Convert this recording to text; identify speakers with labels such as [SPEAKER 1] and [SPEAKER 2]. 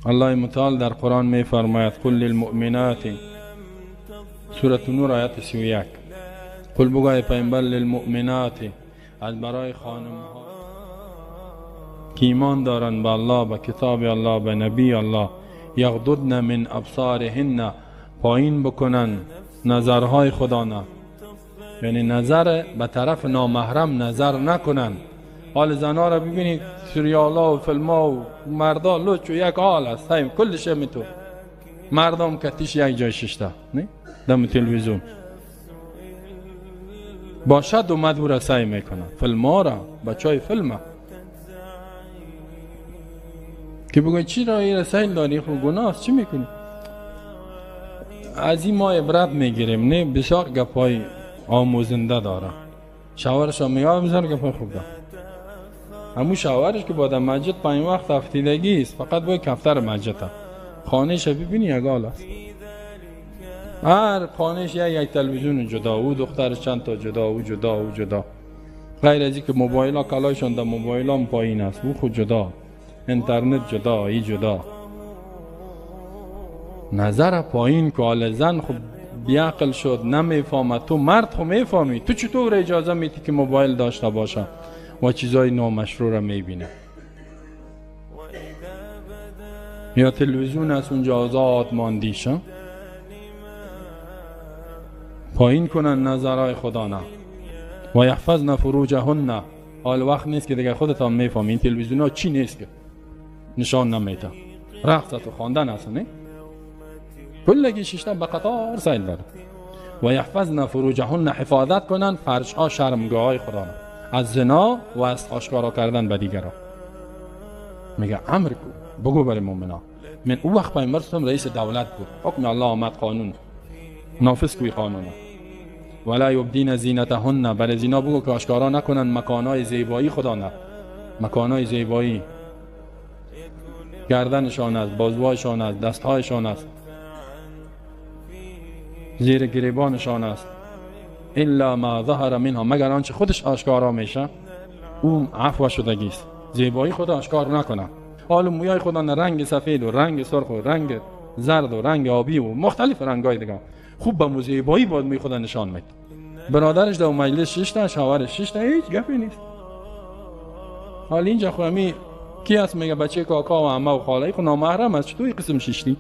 [SPEAKER 1] الله متعال در قرآن می فرماید قل للمؤمنات، سورة نور آیت 31، قل بگوی پیامبر للمؤمنات، از برای خانم ها که ایمان دارن به الله، به کتاب الله، به نبی الله، یغضضن من ابصارهن، پایین بکنن نظرهای خدا نه، یعنی نظر به طرف نامحرم نظر نکنن. حال زنها را ببینید سریالا و فیلم‌ها و مردا لوچ و یک حال است، کلش میتو مردم کتیش یک جای ششته نه دم تلویزیون باشد اومد او را سعی میکنه فیلم‌ها را بچای فیلم که بگوی چی را این رسایل داری، خب گناه است، چی میکنی؟ از این ما عبرت میگیریم نه، بسیار گپای آموزنده داره. شوهرش هم میگه بسیار گپای خوب ده، همون شوهرش که بعد مسجد 5 وقت هفتگی است، فقط باید کفتر مسجد خانهش ببینی یک حال است، هر خانهش یک تلویزیون جدا، او دخترش چند تا جدا، او جدا او جدا، غیر از اینکه موبایل ها کلایشان در موبایل هم پایین است، او خود جدا، اینترنت جدا، ای جدا. نظر پایین که حال زن خب بیعقل شد نمیفهمه، تو مرد خب میفهمی، تو چطور اجازه میدی که موبایل داشته باشه و چیزای نامشروع را میبینه؟ یا تلویزیون از اونجا آزاد ماندیشه، پایین کنن نظرهای خدا نه و یحفظن فروجهن. حال وقت نیست که دیگه خودت هم میفهمی این تلویزیون ها چی نیست که نشان نمیده، رقص و خواندن است نه، کلگی ششتن به قطار سیل داره. و یحفظن فروجهن، حفاظت کنن فرج ها شرمگاه های خدا نه، از زنا و از آشکارا کردن به دیگران. میگه امر بگو برای مؤمنا، من اون وقت پیامبر اسلام رئیس دولت بود، حکم الله آمد قانون نافذ کوی قانون، ولا یبدین زینتهن، برای زینا بگو که آشکارا نکنن مکانهای زیبایی خدا نه، مکانهای زیبایی گردنشان است، بازوهایشان است، دستهایشان است، زیر گریبانشان است، الا ما ظهر منها، مگر آنچه خودش آشکارا میشه اون عفو شدگی است. زیبایی خدا آشکار نکنه. حال مویای خدا رنگ سفید و رنگ سرخ و رنگ زرد و رنگ آبی و مختلف رنگای دیگه خوب به موزیبایی باید موی خدا نشان میده. برادرش در مجلس ششته، شوهرش ششته، هیچ گپی نیست. حال اینجا خو کی است میگه بچه کاکا و عمه و خاله خو نامحرم است، چطوری قسم ششتی؟